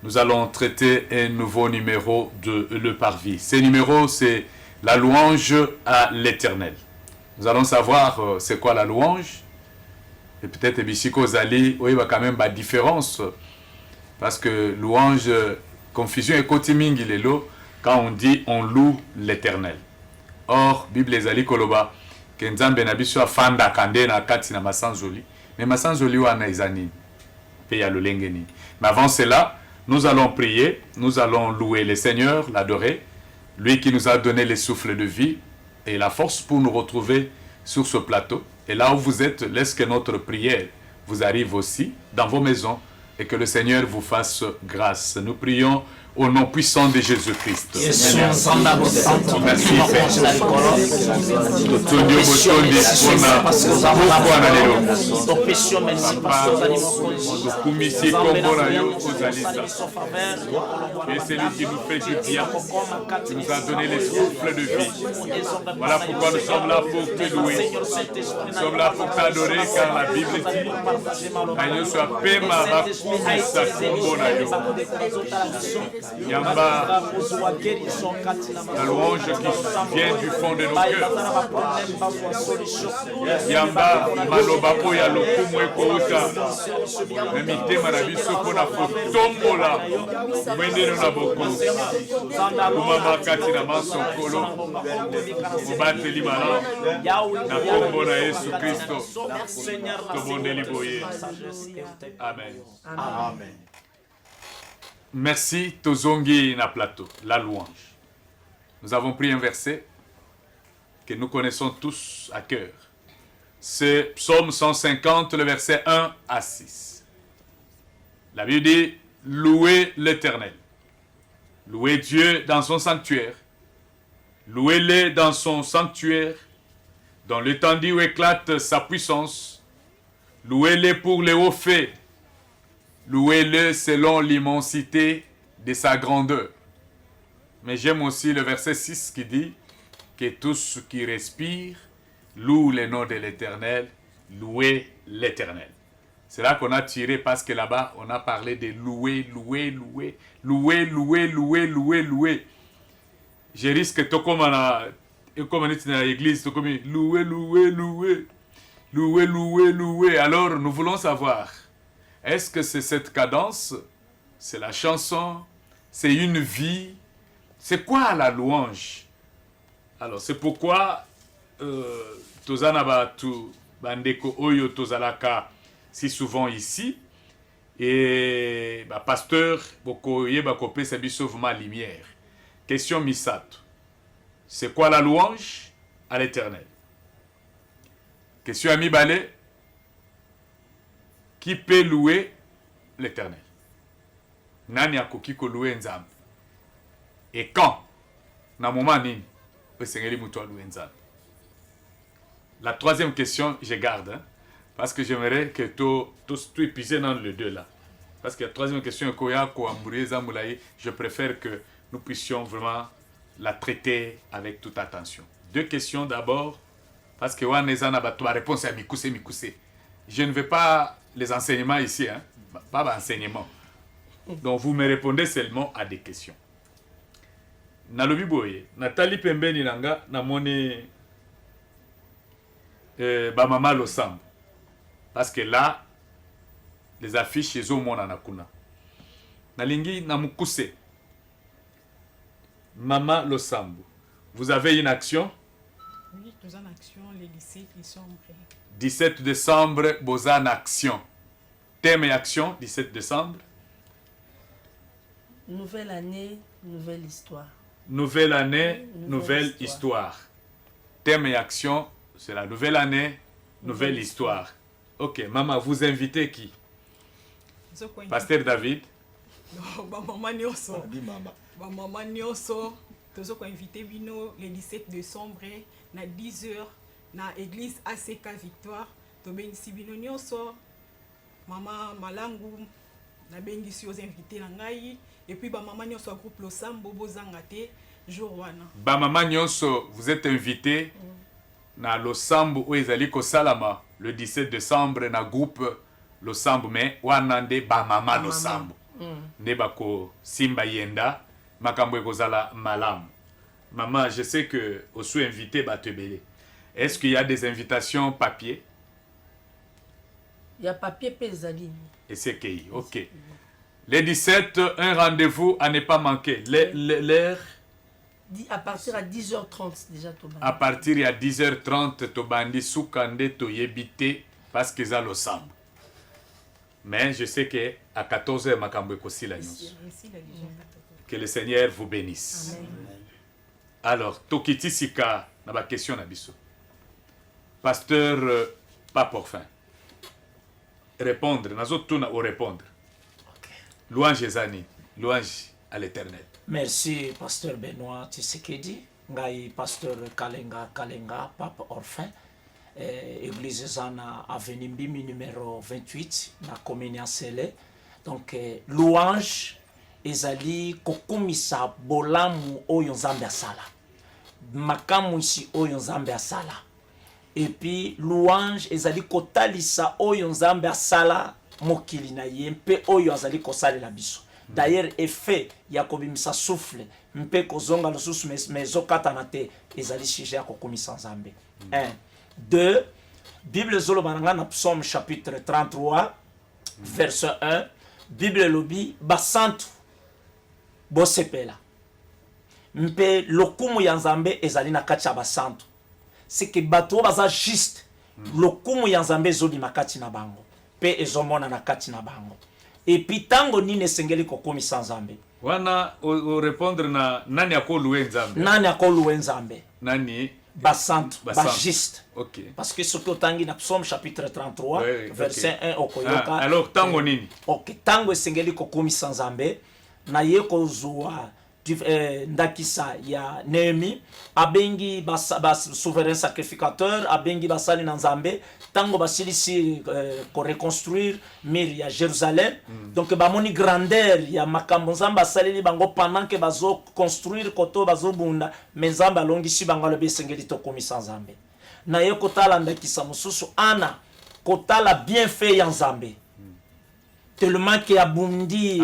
nous allons traiter un nouveau numéro de Le Parvis. Ce numéro, c'est la louange à l'Éternel. Nous allons savoir c'est quoi la louange. Et peut-être Bishiko Zali, oui, il y a quand même la différence. Parce que louange, confusion et kotiming, il est là quand on dit on loue l'Éternel. Or, Bible Zali Koloba, Kenzambe Nabiso Fanda Kande na Kati na Masanzoli. Mais Masanzoli wana izani. Peya le lengeni. Mais avant cela, nous allons prier, nous allons louer le Seigneur, l'adorer, lui qui nous a donné le souffle de vie et la force pour nous retrouver sur ce plateau. Et là où vous êtes, laisse que notre prière vous arrive aussi dans vos maisons et que le Seigneur vous fasse grâce. Nous prions au nom puissant de Jésus-Christ. Merci, Père. Et c'est lui qui nous fait du bien, qui nous a donné les souffles de vie. Voilà pourquoi nous sommes là pour te louer. Nous sommes là pour t'adorer, car la Bible dit Yamba, la louange qui vient du fond de nos cœurs. Yamba, Malobapo ya lokumu ekouta. Memite marabiso kona fotombola. Mwende na boko. Kumama kati na maso kolo. Mubate limana. Na kombo na Yesu Kristo. Tobonde liboye. Amen. Amen. Merci, Tozongi na plateau, la louange. Nous avons pris un verset que nous connaissons tous à cœur. C'est Psaume 150, le verset 1 à 6. La Bible dit, louez l'Éternel. Louez Dieu dans son sanctuaire. Louez-le dans son sanctuaire, dans l'étendue où éclate sa puissance. Louez-le pour les hauts faits. Louez-le selon l'immensité de sa grandeur. Mais j'aime aussi le verset 6 qui dit que tous ceux qui respirent louent le nom de l'Éternel, louez l'Éternel. C'est là qu'on a tiré parce que là-bas, on a parlé de louer, louer, louer, louer, louer, louer, louer, louer. Je risque de comme on est dans l'église, louer, louer, louer, louer, louer, louer. Alors, nous voulons savoir, est-ce que c'est cette cadence? C'est la chanson? C'est une vie? C'est quoi la louange? Alors, c'est pourquoi Tozana tu bandeko oyo tozalaka si souvent ici et pasteur bokoye bakope sabiso vraiment lumière. Question Misato. C'est quoi la louange à l'Éternel? Question Ami Balé. Qui peut louer l'Éternel? Nani akoki ko louer Nzambe? Et quand? Na moment nini? Esengeli muto louer Nzambe. La troisième question, je garde, hein, parce que j'aimerais que tu épuises dans le deux là. Parce que la troisième question, je préfère que nous puissions vraiment la traiter avec toute attention. Deux questions d'abord, parce que ma réponse est Mikoussé. Je ne veux pas les enseignements ici, hein? Pas d'enseignement. Donc vous me répondez seulement à des questions. Nalobi boye, Nathalie Pembeni nanga namoni Mama Losambo. Parce que là, les affiches chez eux mon anakuna. Nalingi namukuse. Mama Losambo. Vous avez une action? Oui, nous avons une action le 17 décembre. 17 décembre, vous avez une action. Thème et action, 17 décembre. Nouvelle année, nouvelle histoire. Nouvelle année, nouvelle histoire. Thème et action, c'est la nouvelle année, nouvelle histoire. Ok, maman, vous invitez qui? Pasteur David? Non, maman Nyoso. Maman Nyoso. Nous avons invité le 17 décembre à 10h dans l'église ACK Victoire. Nous avons invité Nyoso. Maman Malangu. Nous avons invité et puis maman Nyoso groupe Losambo Bozangate jour wana. Maman Nyoso, vous êtes invité na Losambo où ezali ko salama le 17 décembre na groupe Losambo mais wanande ba mama Losambo. nde bako simba yenda makambo ekozala malamu. Maman, je sais que osu invité bato ebele. Est-ce qu'il y a des invitations papier? Il y a papier Pézali. Et c'est qui? Ok. Les 17, un rendez-vous à ne pas manquer. L'heure? À partir à 10h30 déjà Tobandi. À partir de 10h30, Tobandi Soukande Toyebite parce qu'ils ont le sang. Mais je sais qu'à 14h, Makambo Kosi la news. Que le Seigneur vous bénisse. Amen. Alors, Tokiti Sika, na ba question na biso. Pasteur, pas pour fin. Répondre, nazo tuna ou répondre. Louange Zani, louange à l'Éternel. Merci, Pasteur Benoît Tshisekedi, ngai Pasteur Kalenga, Pape Orphin, Église Zana Avenue Mbimi numéro 28, na commune Sele. Donc, louange, ezali kokumisa bolamu oyo Nzambe asala. Makamu isi oyo Nzambe asala. Et puis, louange, ezali kotalisa oyo Nzambe asala. Mokili na ye mpe oyo azali kosalela biso. D'ailleurs effet ya kobimisa souffle mpe kozonga lususu mezokatana te ezali sujet ya kokomisa Nzambe. 1 2 Bible zoloba nanga na Psaume chapitre 33 verset 1 Bible lobi basantu bosepela mpe lokumu ya Nzambe ezali na kati ya basantu. C'est que bato baza juste lokumu ya Nzambe ezoli makati na bango. Pe ezomona na kati na bango. Et puis tango nini esengeli kokomisa Nzambe. Wana o répondre na nani akoluwe Nzambe. Nani akoluwe Nzambe. Nani basantu, juste. OK. Parce que surtout tangi na Psaume chapitre 33 verset 1 okoyoka. Alors tango nini? OK, tango esengeli kokomisa Nzambe na ye kozwa ndakisa ya Néhémie abengi souverain sacrificateur abengi basali na Nzambe tango basilisi ko reconstruire mur ya Jérusalem. Donc bamoni grandeur ya makambo Nzambe asaleli bango pendant que bazo construire koto bazo bunda mais Nzambe alongisi bango lobe sengeli to komisa Nzambe na ye kotala ndakisa mususu ana kotala bienfait ya Nzambe tellement que abundi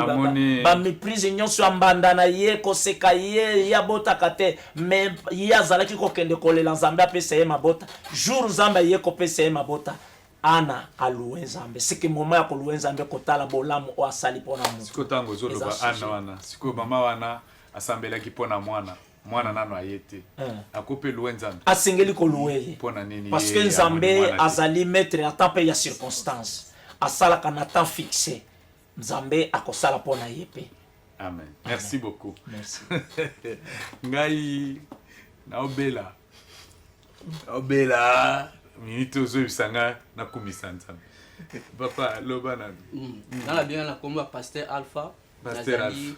ba méprise nyonso ya mbanda na ye koseka ye ya bota kate mais ya zalaki ko kende kolela Nzambe apesa ye mabota jour Nzambe ye ko pesa ye mabota ana aloué Nzambe c'est que moment ya ko loué Nzambe kotala bolamu o asali pona mu siko tango zoloba ana wana siko mama wana asambelaki pona mwana nano ayete akope loué Nzambe asengeli ko loué pona nini parce que Nzambe azali maître ya temps pe ya circonstance asala kana temps fixé Nzambe akosala pona yepe. Amen. Merci beaucoup. Merci. Ngai na obela minute ozo bisanga na kumisa Nzambe. Papa lobana. Dans la bien la combat pasteur Alpha,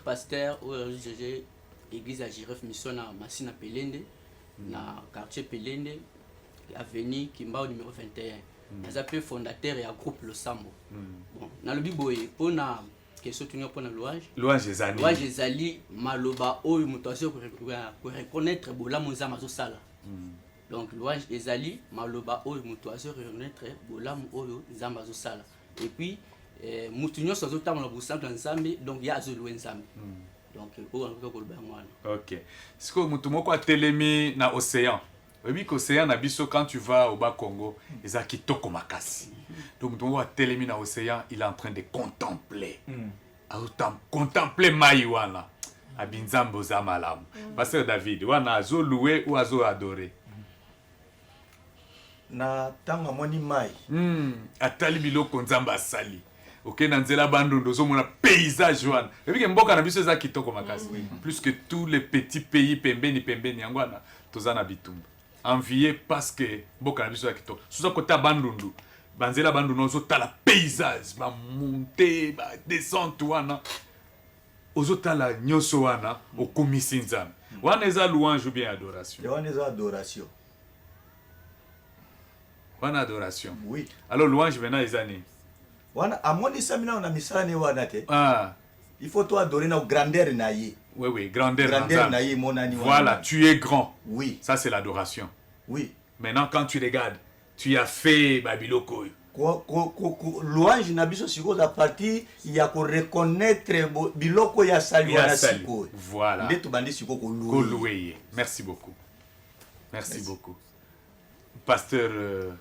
pasteur au GG église à Giref mission na Masina Pelende na quartier Pelende avenue Kimbao numéro 21. Nous appelons fondateur et un groupe Le Sambo. Bon, dans le Biboye, on a question pour la louange. Louange Zali. Louange Zali, Maloba, Oyo, Mutation pour reconnaître Bola Mouza Sala. Donc, louange Zali, Maloba, Oyo, Mutation pour reconnaître Bola Mouza Sala. Et puis, Moutunyo Sozo Tam la Boussam dans Nzambe, donc il y a Zolo Nzambe. Donc, ok. Ce que Moutumoko a télémi na océan. Oui, qu'océan na biso quand tu vas au bas Congo, ils ont kitoko makasi. Donc on voit télémine à océan, il est en train de contempler. Contempler Maïwana. Abinzambo zamalam. Pasteur David, wana azo loué ou azo adoré. Na tanga moni mai. Atali biloko nzamba sali. Ok, nanzela bandundo zo mona paysage wana. Et puis que mboka na biso za kitoko makasi. Plus que tous les petits pays pembeni yangwana tozana bitumba. Envié parce que mboka na biso za kitoko. Suza kota bandundu. Banzela bandundu ozo tala paysage, ba monter, ba descente wana. Ozo tala nyoso wana okumisi Nzambe. Wana eza louange ou bien adoration. Wana eza adoration. Wana adoration. Oui. Alors louange maintenant eza ni. Wana amoni samina na misala ni wana te. Il faut toi adorer na grandeur na ye. Oui, grandeur na ye monani. Voilà, tu es grand. Oui. Ça c'est l'adoration. Oui. Maintenant quand tu regardes, tu as fait babiloko. louange na biso sikoyo à partir ya ko reconnaître biloko ya sali wana sikoyo. Voilà. Nde tobandi sikoyo Ko louer. Merci beaucoup. Merci beaucoup. Pasteur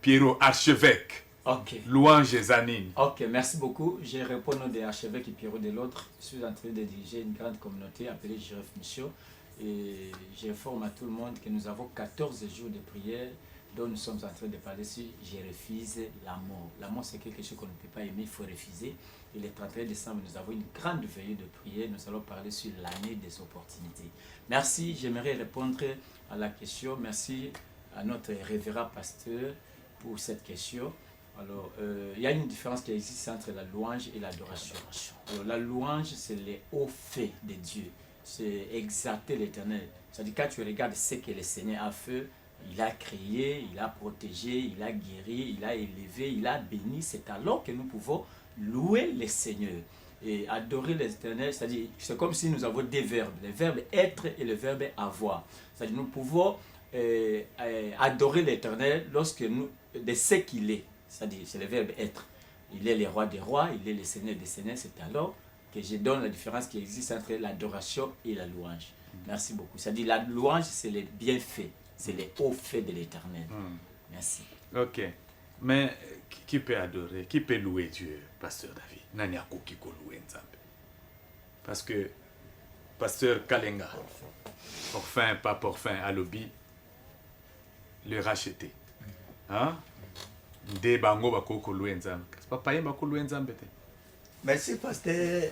Pierrot, archevêque. Ok. Louange Zanine. Ok, merci beaucoup. Je réponds au nom des archevêques et Pierrot de l'autre. Je suis en train de diriger une grande communauté appelée Giref Mission. Et j'informe à tout le monde que nous avons 14 jours de prière dont nous sommes en train de parler sur « Je refuse la mort ». La mort, c'est quelque chose qu'on ne peut pas aimer, il faut refuser. Et le 31 décembre, nous avons une grande veillée de prière. Nous allons parler sur l'année des opportunités. Merci, j'aimerais répondre à la question. Merci à notre révérend pasteur pour cette question. Alors, il y a une différence qui existe entre la louange et l'adoration. Alors, la louange, c'est les hauts faits de Dieu. C'est exalter l'Éternel. C'est-à-dire, quand tu regardes ce que le Seigneur a fait, il a créé, il a protégé, il a guéri, il a élevé, il a béni. C'est alors que nous pouvons louer le Seigneur. Et adorer l'Éternel, c'est-à-dire, c'est comme si nous avons deux verbes. Le verbe être et le verbe avoir. C'est-à-dire, nous pouvons adorer l'Éternel lorsque nous, de ce qu'il est. C'est-à-dire, c'est le verbe être. Il est le roi des rois, il est le Seigneur des seigneurs. C'est alors que je donne la différence qui existe entre l'adoration et la louange. Merci beaucoup. C'est-à-dire, la louange, c'est les bienfaits, c'est les hauts faits de l'Éternel. Merci. Ok. Mais qui peut adorer, qui peut louer Dieu, Pasteur David? Nanyako qui peut louer Nzambe. Parce que Pasteur Kalenga, Orphin, pas Orphin, à lobby, le racheter. Hein? Nde bango bako louer Nzambe. C'est pas païen bako louer Nzambe. Merci pasteur.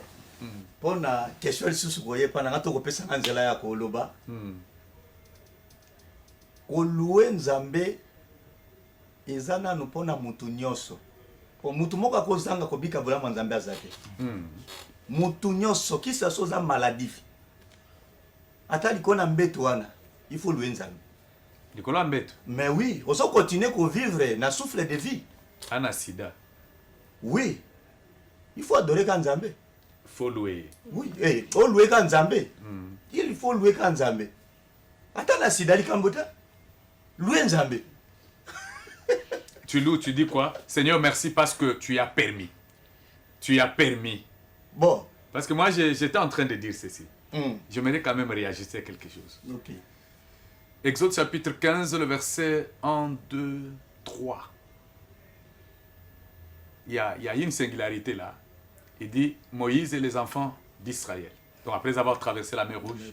Pour la question lisusu boye pendant to kopesa nzela ya koloba. Ko louer Nzambe ezana no pona mutu nyonso. Po mutu moko akozanga kobika vraiment Nzambe azate. Mutu nyonso kisa soza maladie. Ata likona mbeto wana, il faut louer Nzambe. Likona mbeto. Mais oui, on doit continuer à vivre na souffle de vie. Ana sida. Oui. Il faut adorer Nzambe. Il faut louer. Oui, il faut louer Nzambe. Il faut louer Nzambe. Attends la sida likambota. Louer Nzambe. Tu loues, tu dis quoi? Seigneur, merci parce que tu as permis. Tu as permis. Bon. Parce que moi, j'étais en train de dire ceci. J'aimerais quand même réagir à quelque chose. Ok. Exode chapitre 15, le verset 1, 2, 3. Il y a une singularité là. Il dit Moïse et les enfants d'Israël. Donc après avoir traversé la mer Rouge,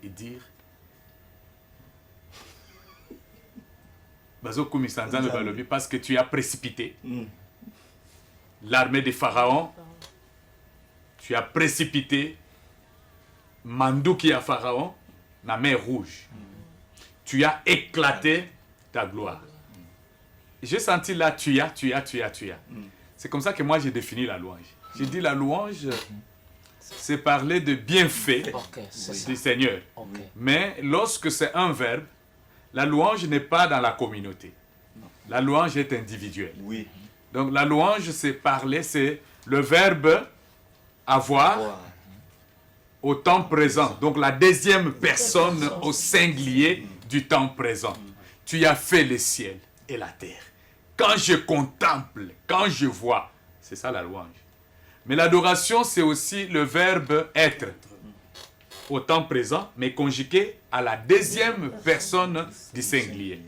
ils dirent parce que tu as précipité l'armée de Pharaon, tu as précipité Mandouki à Pharaon, la mer Rouge. Tu as éclaté ta gloire. J'ai senti là, tu as. C'est comme ça que moi j'ai défini la louange. J'ai dit la louange, c'est parler de bienfaits du Seigneur. Mais lorsque c'est un verbe, la louange n'est pas dans la communauté. La louange est individuelle. Oui. Donc la louange, c'est parler, c'est le verbe avoir au temps présent. Donc la deuxième personne au singulier du temps présent. Tu as fait le ciel et la terre. Quand je contemple, quand je vois, c'est ça la louange. Mais l'adoration, c'est aussi le verbe être au temps présent, mais conjugué à la deuxième personne du singulier.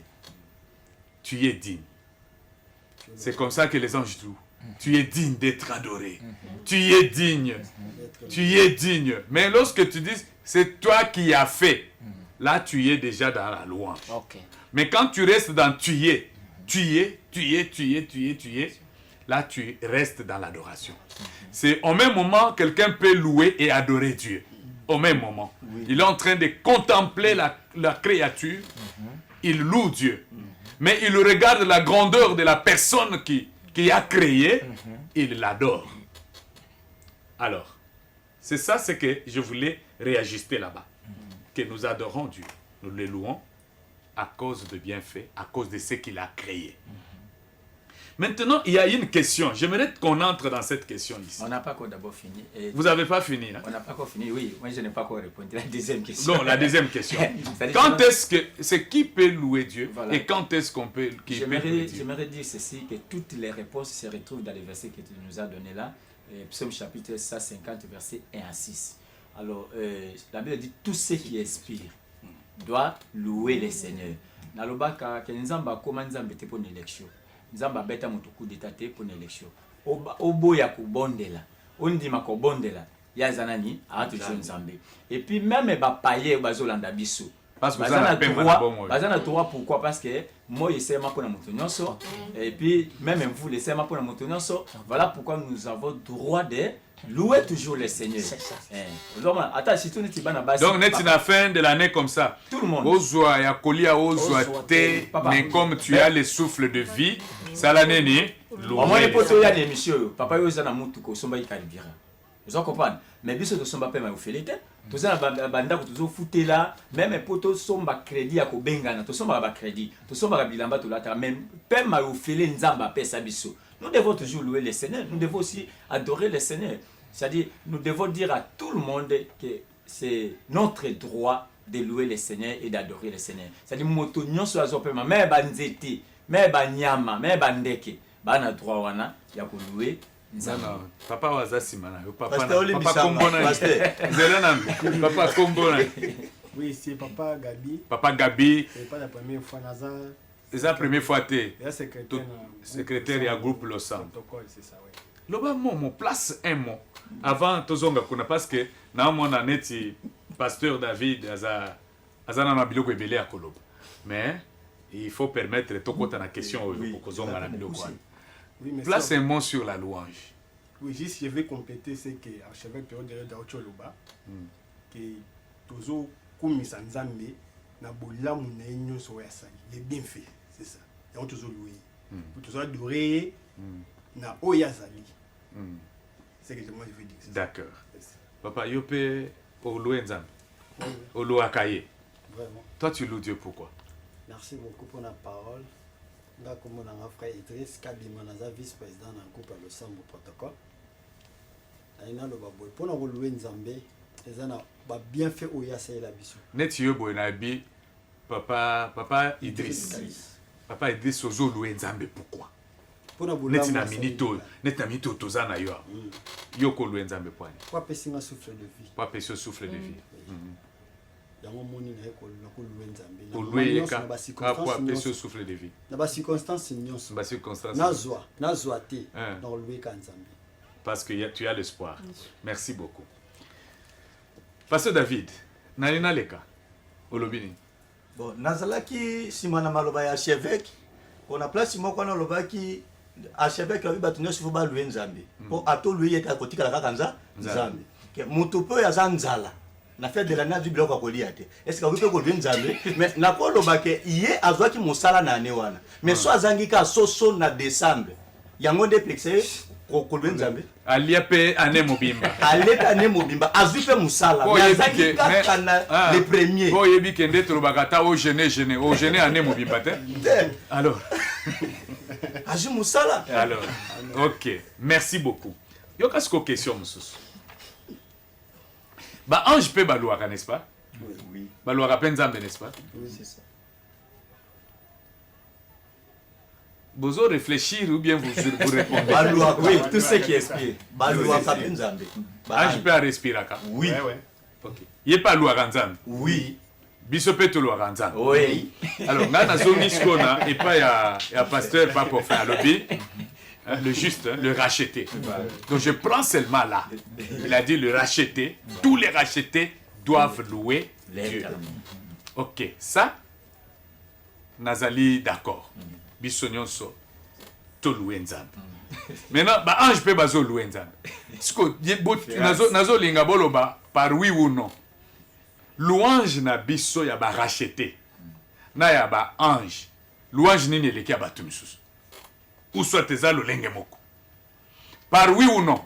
Tu es digne. C'est comme ça que les anges louent. Tu es digne d'être adoré. Tu es digne. Tu es digne. Mais lorsque tu dis, c'est toi qui as fait, là tu es déjà dans la louange. Mais quand tu restes dans tu es, là tu restes dans l'adoration. C'est au même moment, quelqu'un peut louer et adorer Dieu. Au même moment. Il est en train de contempler la créature. Il loue Dieu. Mais il regarde la grandeur de la personne qui a créé. Il l'adore. Alors, c'est ça ce que je voulais réajuster là-bas. Que nous adorons Dieu. Nous le louons à cause de bienfaits, à cause de ce qu'il a créé. Maintenant, il y a une question. J'aimerais qu'on entre dans cette question ici. On n'a pas encore d'abord fini. Vous n'avez pas fini, hein? On n'a pas encore fini, oui. Moi, je n'ai pas encore répondu. La deuxième question. Non, la deuxième question. Quand est-ce que c'est qui peut louer Dieu et quand est-ce qu'on peut louer Dieu? J'aimerais dire ceci, que toutes les réponses se retrouvent dans les versets que tu nous as donnés là. Psaume chapitre 150, versets 1 à 6. Alors, la Bible dit, tout ce qui expire doit louer le Seigneur. Nalobaka, que nzamba koma nzambe te pour une élection. Nzamba beta mutuku d'état te pour une élection. Obo ya kubondela. Ondima kobondela. Ya zanani, a toujours nzambe. Et puis même ba paye bazolanda biso. Parce que ça n'a droit pourquoi? Parce que moi je sais ma pour montonyoso et puis même vous laissez ma pour montonyoso. Voilà pourquoi nous avons droit de louer toujours le Seigneur. C'est ça. Attends, si tu n'es pas na base. Donc net à la fin de l'année comme ça. Tout le monde. Ozoa ya kolia ozoa te, mais comme tu as le souffle de vie, ça l'année ni louer. Moi les potos ya l'émission, papa yo za na mutu ko somba ikalibira. Vous comprenez? Mais biso to somba pe ma ofelete. Tous na banda ko tuzo futela, même poto somba crédit ya ko bengana, to somba ba crédit, to somba bilamba to lata même pe ma ofele nzamba pe sabiso. Nous devons toujours louer le Seigneur, nous devons aussi adorer le Seigneur. C'est-à-dire, nous devons dire à tout le monde que c'est notre droit de louer le Seigneur et d'adorer le Seigneur. C'est-à-dire, moto nyonso azopema, mais banzeti, mais banyama, mais bandeke, bana droit wana ya ko louer. Non, papa wazasimana, papa kombona. Papa kombona. Oui, c'est papa Gabi. Papa Gabi. C'est pas la première fois Nazar. C'est la première fois que tu es secrétaire du groupe Losan. C'est ça, oui. Loba mon place un mot avant tozonga kuna parce que na mona neti pasteur David azana na biloko ebele akoloba. Mais il faut permettre tokota na question pour kozonga na biloko. Place un mot sur la louange. Oui, juste je vais compléter ce que archevêque Pierre de Daocholoba que tozo kumisa nzambe na bolamu na nyonso ya sali. Il est bien fait, c'est ça. Et on toujours loué. Pour toujours adorer na oyazali. C'est ce que moi je veux dire. D'accord. Papa Yopé pour louer nzambe. Au louer akaye. Vraiment. Toi tu loues Dieu pourquoi? Merci beaucoup pour la parole. Là comme mon frère Idriss Kabima naza vice-président dans le groupe le Sambo protocole. Aina lo baboy pour nous louer nzambe. Ezana ba bien fait oyasa la biso. Net yo boy na bi papa Idriss. Papa Idriss ozo louer nzambe pourquoi? Net na minito tozana yo. Yo ko louer nzambe poani. Quoi pesinga souffle de vie. Quoi pesinga souffle de vie. Yango moni na ko louer nzambe. Ko louer ka quoi pesinga souffle de vie. Na ba circonstances nyonso. Ba circonstances. Nazwa te dans louer ka nzambe. Parce que tu as l'espoir. Merci beaucoup. Pasteur David, nalina leka olobini. Bon, nazalaki simana maloba ya archevêque, on a place moko na lobaki archevêque abi batunyo sifu ba louer nzambe. Po ato louer ka kotika la kanza nzambe. Que mutu pe ya zanzala. Na fait de la nadu biloko kolia te. Est-ce que vous pouvez ko louer nzambe? Mais na ko lobake iye azwaki musala na ane wana. Mais so azangi ka soso na décembre. Yango de plexé kolwe nzambe aliape ane mobimba aleta ane mobimba azupe musala yazaki kaka na le premier po yebi kende tolobaka ta o gêner ane mobimba te alors azu musala alors ok merci beaucoup yoka siko question mususu ba ange pe balouaka n'est-ce pas oui balouaka pe nzambe n'est-ce pas oui c'est ça. Vous réfléchir ou bien vous répondez? Oui, tout ce qui expire. Baloua Kapinzambe. Ah, je peux respirer. Oui. Ok. Il n'y a pas loi Ranzam? Oui. Bisopé to loi Ranzam? Oui. Alors, on a zone skona et pas il y a pasteur pas pour faire lobby. Le juste, le racheter. Donc je prends seulement là. Il a dit le racheter. Tous les rachetés doivent louer Dieu. Ok. Ça, Nazali d'accord. Bisonyonso to louer nzambe. Maintenant ba ange pe bazo louer nzambe. Siko nazo linga boloba par oui ou non. Louange na biso ya ba racheter. Na ya ba ange. Louange nini eleki ya batu misusu. Ou soit eza lolenge moko. Par oui ou non.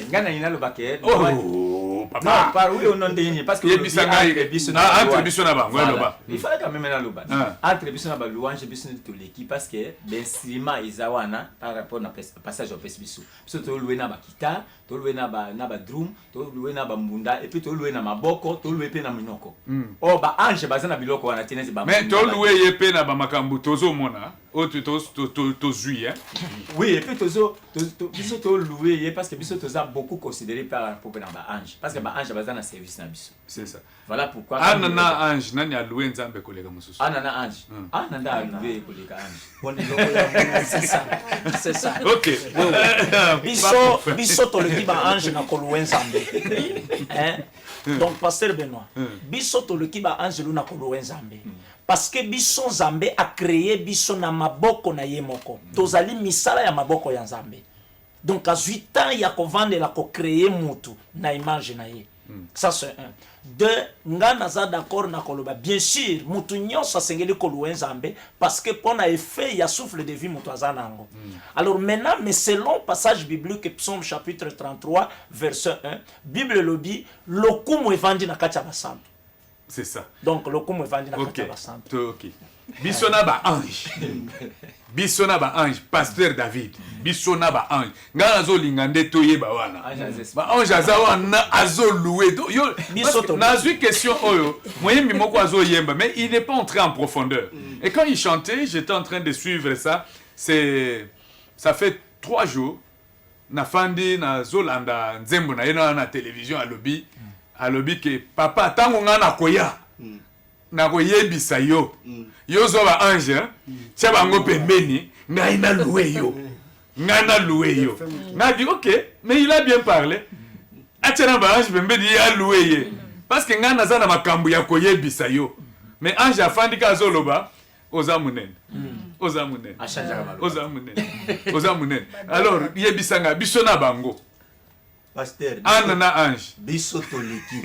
Ngana ina lobake. Oh papa. Non, par oui ou non de parce que Ye bisanga entre biso na bango loba. Il fallait quand même na loba. Entre biso na ba louange biso to l'équipe parce que l'instrument izawana par rapport na passage au biso. Biso to louer na ba guitare, to louer na ba drum, to louer na ba mbunda et puis to louer na maboko, to louer pe na minoko. Oh ba ange bazana biloko wana tinezi ba. Mais to louer ye pe na ba makambu tozo mona. Oh to zui hein. Oui, et puis biso to louer ye parce que biso toza beaucoup considéré par rapport na ba ange parce que ba ange bazana service na biso. C'est ça. Voilà pourquoi. Anana ange nani a loué nzambe koleka mususu. Anana ange. Ananda a loué koleka ange. C'est ça. C'est ça. OK. Biso to le kiba ange na ko louer nzambe. Hein? Donc pasteur Benoît. Biso to le kiba ange lu na ko louer nzambe. Parce que biso nzambe a créé biso na maboko na ye moko. Tozali misala ya maboko ya nzambe. Donc à 8 ans ya ko vandela ko créer mutu na image na ye. Ça c'est un. Deux, nga naza d'accord na koloba. Bien sûr, mutu nyonso asengeli ko louer nzambe parce que pona effet ya souffle de vie mutu azanango. Alors maintenant, mais selon passage biblique Psaume chapitre 33 verset 1, Bible lobi lokumu evandi na kati ya basantu. C'est ça. Donc lokumu evandi na kati ya basantu. OK. Bisona ba ange. Bisona ba ange, pasteur David. Bisona ba ange. Nga nazo lingande toyeba wana. Ba ange azawana azo louer. Yo nazui question oyo. Moyembi moko azo yemba mais il n'est pas entré en profondeur. Et quand il chantait, j'étais en train de suivre ça. Ça fait 3 jours. Na fandi na zolanda nzembo na yena na télévision à lobby que papa tango nga na koya. Na koyebisa yo. Yo zo ba ange, tia bango pembeni, ngai na loué yo. Ngai na loué yo. Na dit OK, mais il a bien parlé. Atia ba ange pembeni ya loué ye. Parce que ngai naza na makambu ya koyebisa yo. Mais ange afandi ka zo loba, oza munene. Oza munene. Oza munene. Oza munene. Alors, yebisa nga biso na bango. Pasteur. Anana ange. Biso toleki.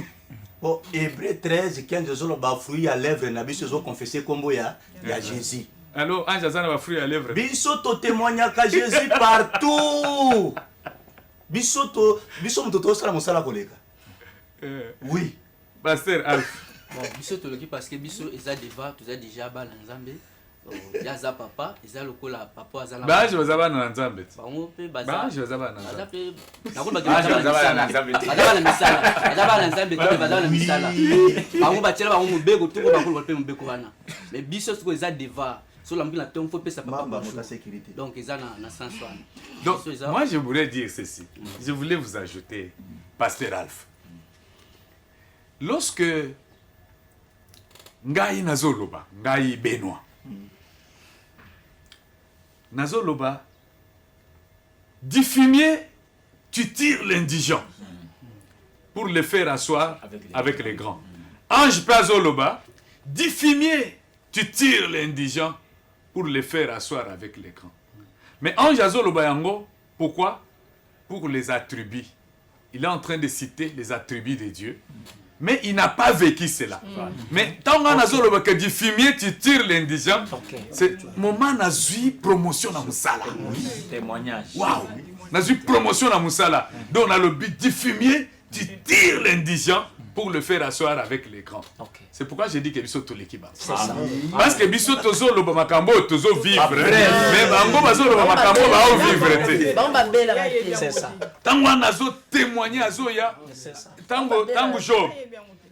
Pour Hébreu 13, 15 jours, ba fruit à lèvres, na biso zo confesser kombo ya Jésus. Alors, ange azana ba fruit à lèvres. Biso to témoignage à Jésus partout. Biso muto sala mosala koleka. Oui. Pasteur Alf. Bon, biso to loki parce que biso eza deva, tu as déjà ba nzambe. Yaza papa, eza lokola papa azala. Ba je bazaba na nzambe. Bango pe baza. Ba je bazaba na nzambe. Azape. Nakoba bazaba na nzambe. Azaba na nzambe te bazaba na misala. Bango batela bango mubeko tuko bakolo pe mubeko wana. Mais biso siko eza deva. Sur l'ambulance, la tombe faut payer sa papa. Donc ils ont un sens. Donc moi je voulais dire ceci. Je voulais vous ajouter, Pasteur Alf. Lorsque Ngai Nazoloba, Ngai Benoît, Nazoloba, du fumier, tu tires l'indigent pour le faire asseoir avec les grands. Ange Pazoloba, du fumier, tu tires l'indigent pour le faire asseoir avec les grands. Mais Ange Azoloba Yango, pourquoi? Pour les attributs. Il est en train de citer les attributs de Dieu. Mais il n'a pas vécu cela. Mais tant qu'on a que du fumier, tu tires l'indigent, c'est moment nazui promotion dans Moussala. Témoignage. Waouh! Nazui promotion dans Moussala. Donc on a le but du fumier, tu tires l'indigent pour le faire asseoir avec les grands. C'est pourquoi j'ai dit que Bisso Toleki ba. Parce que Bisso Tozo lo makambo tozo vivre. Mais bango bazo lo makambo ba o vivre. C'est ça. Tango nazo témoigner azoya. Tango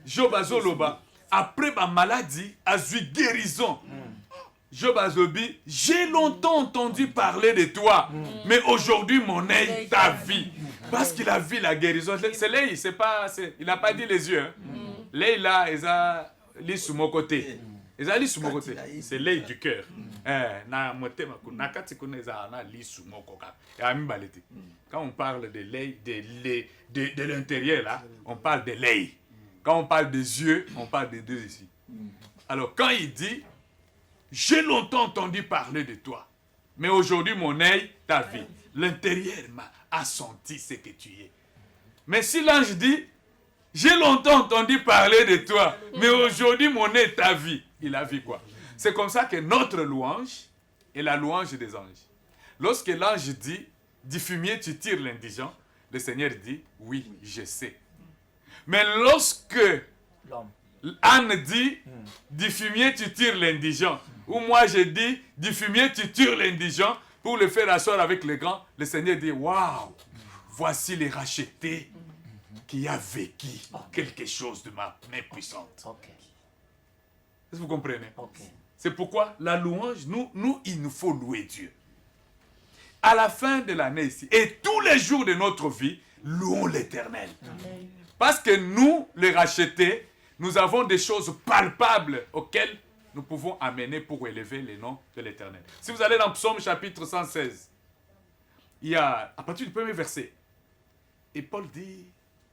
Job azoloba après ma maladie azui guérison. Job azobi, j'ai longtemps entendu parler de toi, mais aujourd'hui mon œil t'a vu. Parce qu'il a vu la guérison. C'est l'œil, il n'a pas dit les yeux. L'œil là, il a lit sur mon côté. Il a lit sur mon côté. C'est l'œil du cœur. Quand on parle de l'œil, de l'intérieur là, on parle de l'œil. Quand on parle des yeux, on parle des deux ici. Alors quand il dit, j'ai longtemps entendu parler de toi, mais aujourd'hui mon œil t'a vu. L'intérieur a senti ce que tu es. Mais si l'ange dit, j'ai longtemps entendu parler de toi, mais aujourd'hui mon œil t'a vu, il a vu quoi? C'est comme ça que notre louange est la louange des anges. Lorsque l'ange dit, du fumier tu tires l'indigent, le Seigneur dit, oui, je sais. Mais lorsque L'homme. Anne dit, du fumier tu tires l'indigent, ou moi je dis, du fumier tu tires l'indigent, pour le faire asseoir avec les grands, le Seigneur dit, waouh, voici les rachetés qui a vécu quelque chose de ma main puissante. Ok. Est-ce que vous comprenez? Ok. C'est pourquoi la louange, nous, il nous faut louer Dieu. À la fin de l'année ici, et tous les jours de notre vie, louons l'Éternel. Parce que nous, les rachetés, nous avons des choses palpables auxquelles nous pouvons amener pour élever le nom de l'Éternel. Si vous allez dans Psaume chapitre 116, il y a, à partir du premier verset, et Paul dit,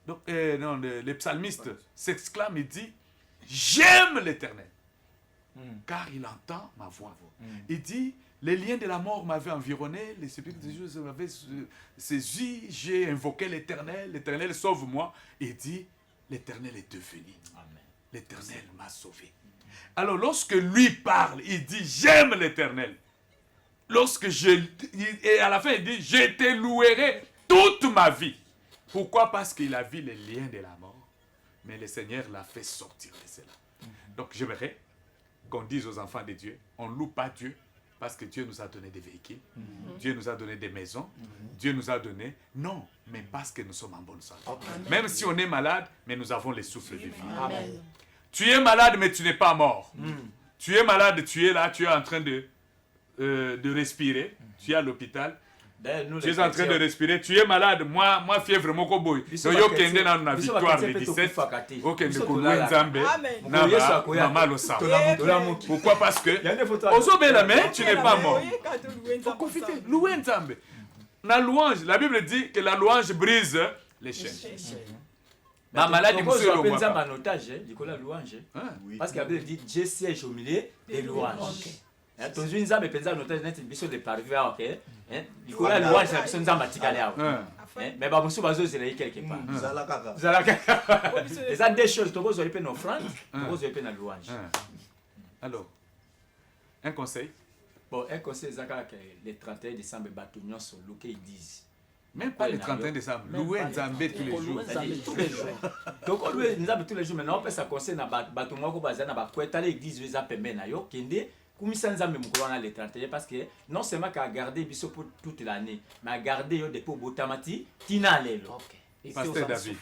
donc, les psalmistes s'exclament et dit, j'aime l'Éternel, car il entend ma voix. Il dit, les liens de la mort m'avaient environné, les sépulcres des jours m'avaient saisi, j'ai invoqué l'Éternel, l'Éternel sauve-moi. Il dit, l'Éternel est devenu, l'Éternel m'a sauvé. Alors lorsque lui parle, il dit, j'aime l'Éternel. Et à la fin il dit, je te louerai toute ma vie. Pourquoi? Parce qu'il a vu les liens de la mort, mais le Seigneur l'a fait sortir de cela. Donc j'aimerais qu'on dise aux enfants de Dieu, on ne loue pas Dieu parce que Dieu nous a donné des véhicules, Dieu nous a donné des maisons, Dieu nous a donné, non, mais parce que nous sommes en bonne santé. Même si on est malade, mais nous avons les souffles de vie. Amen. Tu es malade, mais tu n'es pas mort. Tu es malade, tu es là, tu es en train de respirer, tu es à l'hôpital. Tu es en train de respirer, tu es malade, moi fièvre moko boy. So yo kende na na victoire le 17. OK, ne koluwe nzambe. Na mama lo sa. Pourquoi? Parce que ozobela mais tu n'es pas mort. Faut confiter, louer nzambe. La louange, la Bible dit que la louange brise les chaînes. Ma maladie vous avez un otage, Nicolas louange. Parce que la Bible dit Dieu siège au milieu des louanges. Ton une zamba penza notage net biso de parver OK. Nicolas louange la biso nzamba tikala. Mais ba musu bazo zela quelque part. Zalaka. Et ça des choses to bozo épé offrande, to bozo épé na louange. Alors un conseil. Bon, un conseil zaka que le 31 décembre batunyo so luke ils disent. Même pas le 31 décembre, louer Nzambe tous les jours. Donc, on loue Nzambe tous les jours. Maintenant, on peut se conseiller na batunyo ko bazana ba kweta l'église za pembe na yo kende kumisa Nzambe mukolo na le 31 parce que non seulement qu'à garder biso pour toute l'année, mais à garder yo depuis botamati tina lelo. Pasteur David.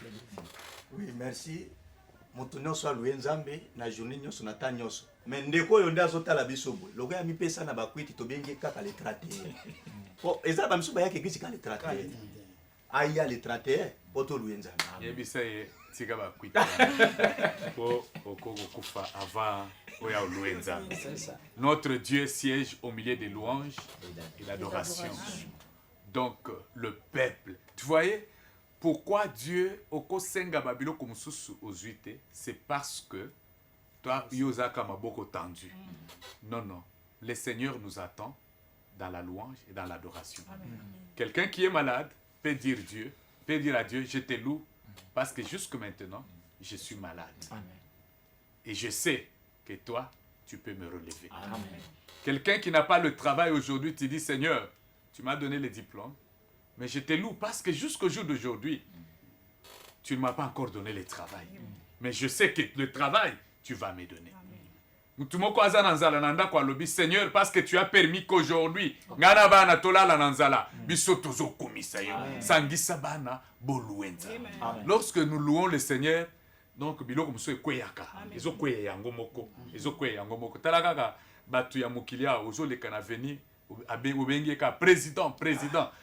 Oui, merci. Moto nyonso aloué Nzambe na journée nyonso na ta nyonso. Mais ndeko yo nda azotala biso boy. Loko ya mipesa na bakwiti to bengi kaka le 31. Bon, eza ba misuba yake kisi ka le 31. Aya le 31 poto loué Nzambe. Yebisa ye tika bakwiti. Po okoko kufa avant oya loué Nzambe. Notre Dieu siège au milieu des louanges et l'adoration. Donc le peuple, tu voyais pourquoi Dieu okosenga babilo kumususu ozuite, c'est parce que toi yozaka maboko tendu. Non non, le Seigneur nous attend dans la louange et dans l'adoration. Quelqu'un qui est malade peut dire à Dieu, je te loue parce que jusque maintenant, je suis malade. Amen. Et je sais que toi, tu peux me relever. Amen. Quelqu'un qui n'a pas le travail aujourd'hui, tu dis, Seigneur, tu m'as donné le diplôme, mais je te loue parce que jusqu'au jour d'aujourd'hui, tu ne m'as pas encore donné le travail. Mais je sais que le travail, tu vas me donner. Seigneur, parce que tu as permis qu'aujourd'hui, lorsque nous louons le Seigneur, donc biloko muso ekweyaka ezokweya yango moko ezokweya yango moko tala kaka batu ya mokilia ozoleka na venir obengi ka président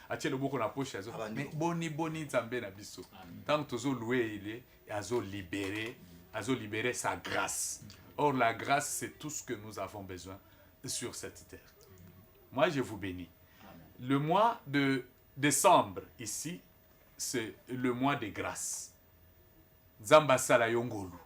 atie loboko na poche azo mais boni nzambe na biso tant tozo louer il azo libérer sa grâce. Or la grâce c'est tout ce que nous avons besoin sur cette terre. Moi je vous bénis. Le mois de décembre ici c'est le mois de grâce. Nzamba sala yongolu.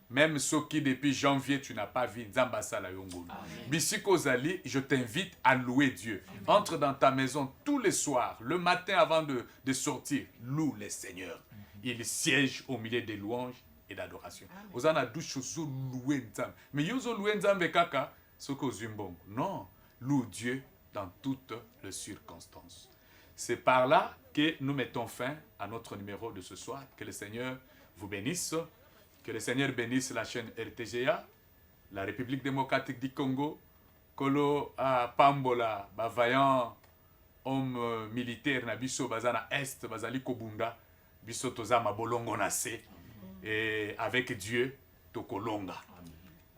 Même ceux qui depuis janvier tu n'as pas vu Nzamba sala yongolu. Bisiko Zali, je t'invite à louer Dieu. Entre dans ta maison tous les soirs, le matin avant de sortir, loue le Seigneur. Il siège au milieu des louanges et d'adoration. Ozana douche zo louer Nzambe. Mais yozo louer Nzambe kaka soko zumbongo. Non, loue Dieu dans toutes les circonstances. C'est par là que nous mettons fin à notre numéro de ce soir. Que le Seigneur vous bénisse. Que le Seigneur bénisse la chaîne RTGA, la République démocratique du Congo, Kolo a Pambola, vaillant homme militaire na biso bazana est, bazali kobunda, biso toza mabolongo na se, et avec Dieu tokolonga.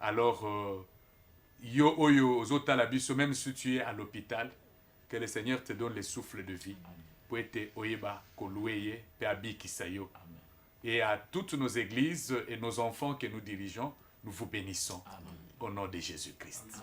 Alors, yo oyo zota la biso, même si tu es à l'hôpital, que le Seigneur te donne le souffle de vie, pour être oyeba koloueye, pe abikisayo. Et à toutes nos églises et nos enfants que nous dirigeons, nous vous bénissons. Amen. Au nom de Jésus-Christ.